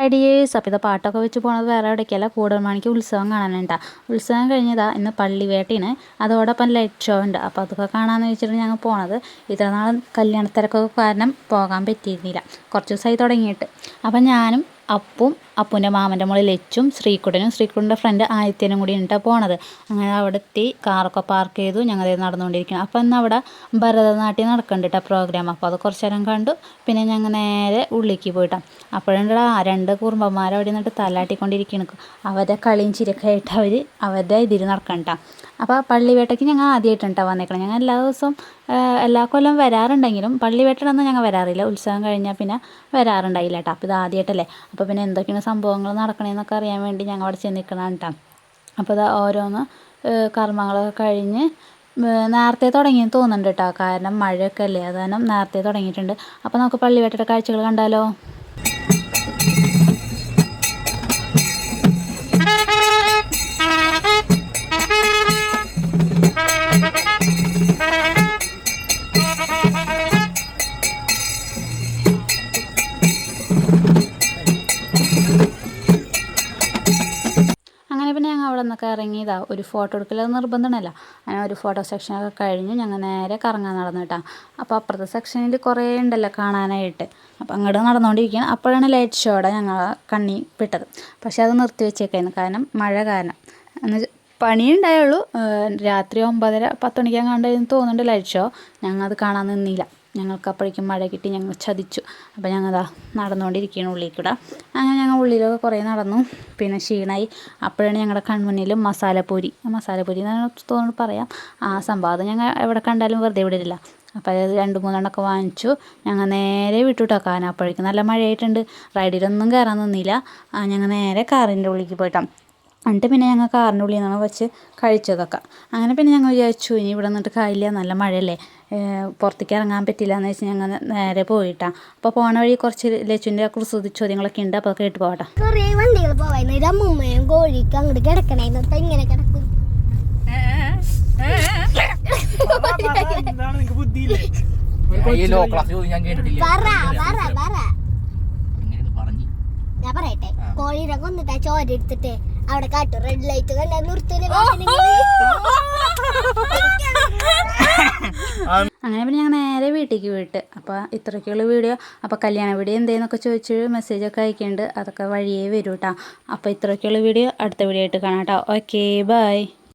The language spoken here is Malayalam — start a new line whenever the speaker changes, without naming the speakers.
Hi dears. അപ്പോൾ ഇത് പാട്ടൊക്കെ വെച്ച് പോണത് വേറെ എവിടേക്കല്ല, കൂടൽമാണിക്ക് ഉത്സവം കാണാനുണ്ടാ. ഉത്സവം കഴിഞ്ഞതാ ഇന്ന് പള്ളിവേട്ടയാണ്, അതോടൊപ്പം ലൈറ്റ് ഷോ ഉണ്ട്. അപ്പോൾ അതൊക്കെ കാണാമെന്ന് വെച്ചിട്ട് ഞങ്ങൾ പോണത്. ഇത്ര നാൾ കല്യാണത്തിരക്കൊക്കെ കാരണം പോകാൻ പറ്റിയിരുന്നില്ല, കുറച്ച് ദിവസമായി തുടങ്ങിയിട്ട്. അപ്പം ഞാനും അപ്പൂൻ്റെ മാമൻ്റെ മോളിൽ ലച്ചും ശ്രീക്കുട്ടൻ്റെ ഫ്രണ്ട് ആദിത്യനും കൂടി ഉണ്ടാ പോണത്. അങ്ങനെ അവിടെ എത്തി, കാറൊക്കെ പാർക്ക് ചെയ്തു, ഞങ്ങൾ നടന്നുകൊണ്ടിരിക്കണം. അപ്പോൾ ഇന്ന് അവിടെ ഭരതനാട്യം നടക്കുന്നുണ്ട് പ്രോഗ്രാം. അപ്പോൾ അത് കുറച്ച് നേരം കണ്ടു. പിന്നെ ഞങ്ങൾ നേരെ ഉള്ളിലേക്ക് പോയിട്ടാണ്. അപ്പോഴുണ്ടാ രണ്ട് കുറുമ്പന്മാർ അവിടെ നിന്നിട്ട് തലാട്ടിക്കൊണ്ടിരിക്കണം. അവരുടെ കളിയും ചിരയൊക്കെ ആയിട്ട് അവരുടെ ഇതിൽ നടക്കണ്ട. അപ്പോൾ പള്ളിവേട്ടയ്ക്ക് ഞങ്ങൾ ആദ്യമായിട്ടാണ് വന്നേക്കണം. ഞങ്ങൾ എല്ലാ ദിവസവും എല്ലാ കൊല്ലം വരാറുണ്ടെങ്കിലും പള്ളിവേട്ടനൊന്നും ഞങ്ങൾ വരാറില്ല. ഉത്സവം കഴിഞ്ഞാൽ പിന്നെ വരാറുണ്ടായില്ല കേട്ടോ. അപ്പോൾ ഇത് ആദ്യമായിട്ടല്ലേ. അപ്പോൾ പിന്നെ എന്തൊക്കെയാണ് സംഭവങ്ങൾ നടക്കണേന്നൊക്കെ അറിയാൻ വേണ്ടി ഞങ്ങൾ അവിടെ ചെന്ന് നിൽക്കണം കേട്ടോ. അപ്പോൾ ഇത് ഓരോന്ന് കർമ്മങ്ങളൊക്കെ കഴിഞ്ഞ് നേരത്തെ തുടങ്ങിയെന്ന് തോന്നുന്നുണ്ട് കേട്ടോ. കാരണം മഴയൊക്കെ അല്ലേ, അത് കാരണം നേരത്തെ തുടങ്ങിയിട്ടുണ്ട്. അപ്പോൾ നമുക്ക് പള്ളിവേട്ടയുടെ കാഴ്ചകൾ കണ്ടാലോ. അങ്ങനെ പിന്നെ ഞങ്ങൾ അവിടെ നിന്നൊക്കെ ഇറങ്ങിയതാ. ഒരു ഫോട്ടോ എടുക്കൽ നിർബന്ധമല്ല. അങ്ങനെ ഒരു ഫോട്ടോ സെക്ഷനൊക്കെ കഴിഞ്ഞ് ഞങ്ങൾ നേരെ കറങ്ങാൻ നടന്നു കേട്ടോ. അപ്പോൾ അപ്പുറത്തെ സെക്ഷനിൽ കുറേ ഉണ്ടല്ലോ കാണാനായിട്ട്. അപ്പോൾ അങ്ങോട്ട് നടന്നുകൊണ്ടിരിക്കുകയാണ്. അപ്പോഴാണ് ലൈറ്റ് ഷോയുടെ ഞങ്ങൾ കണ്ണി പെട്ടത്. പക്ഷേ അത് നിർത്തി വെച്ചേക്കായിരുന്നു, കാരണം മഴ കാരണം. എന്ന് പണിയുണ്ടായുള്ളൂ. രാത്രി 9:30-10 മണിക്കാണ്ടായിരുന്നു തോന്നുന്നുണ്ട് ലൈറ്റ് ഷോ. ഞങ്ങൾ അത് കാണാൻ നിന്നില്ല. ഞങ്ങൾക്ക് അപ്പോഴേക്കും മഴ കിട്ടി, ഞങ്ങൾ ചതിച്ചു. അപ്പോൾ ഞങ്ങളതാ നടന്നുകൊണ്ടിരിക്കുകയാണ് ഉള്ളിൽ കൂടെ. അങ്ങനെ ഞങ്ങൾ ഉള്ളിലൊക്കെ കുറേ നടന്നു. പിന്നെ ക്ഷീണമായി. അപ്പോഴാണ് ഞങ്ങളുടെ കൺമുന്നിൽ മസാലപ്പൂരി എന്നാണ് തോന്നുന്നു പറയാം, ആ സംഭവം. അത് ഞങ്ങൾ എവിടെ കണ്ടാലും വെറുതെ വിടില്ല. അപ്പോൾ അത് 2-3 വാങ്ങിച്ചു. ഞങ്ങൾ നേരെ വിട്ടു കേട്ടോ. കാരണം അപ്പോഴേക്കും നല്ല മഴയായിട്ടുണ്ട്. റൈഡിലൊന്നും കയറാൻ നിന്നില്ല. ഞങ്ങൾ നേരെ കാറിൻ്റെ ഉള്ളിലേക്ക് പോയിട്ടാണ്. എന്നിട്ട് പിന്നെ ഞങ്ങൾ കാറിൻ്റെ ഉള്ളിൽ നിന്നാണ് വെച്ച് കഴിച്ചതൊക്കെ. അങ്ങനെ പിന്നെ ഞങ്ങൾ വിചാരിച്ചു ഇനി ഇവിടെ നിന്നിട്ട് കാര്യമില്ല, നല്ല മഴയല്ലേ, പുറത്തേക്ക് ഇറങ്ങാൻ പറ്റില്ല എന്ന് വെച്ച് ഞങ്ങൾ നേരെ പോയിട്ടാണ്. അപ്പോൾ പോണ വഴി കുറച്ച് ലച്ചുവിൻ്റെ കുസൃതി ചോദ്യങ്ങളൊക്കെ ഉണ്ട്. അപ്പോൾ കേട്ട് പോകട്ടെ.
കുറേ വണ്ടികൾ പോവായിരുന്നു. അമ്മൂമ്മയും കോഴിക്ക് അങ്ങോട്ട് കിടക്കണേന്ന്. അപ്പം ഇങ്ങനെ കിടക്കും. ഞാൻ പറയട്ടെ, കോഴീനെ കൊന്നിട്ടാ ചോര എടുത്തിട്ട് അവിടെ കാട്ടു. റെഡ് ലൈറ്റ് കണ്ട നിർത്തല്.
അങ്ങനെ പിന്നെ ഞങ്ങൾ നേരെ വീട്ടിലേക്ക് പോയിട്ട്. അപ്പോൾ ഇത്രയ്ക്കുള്ള വീഡിയോ. അപ്പോൾ കല്യാണ വീഡിയോ എന്തേന്നൊക്കെ ചോദിച്ച് മെസ്സേജൊക്കെ അയക്കുന്നുണ്ട്. അതൊക്കെ വഴിയേ വരും കേട്ടോ. അപ്പോൾ ഇത്രയ്ക്കുള്ള വീഡിയോ അടുത്ത വീഡിയോ ആയിട്ട് കാണാം കേട്ടോ. Okay, by.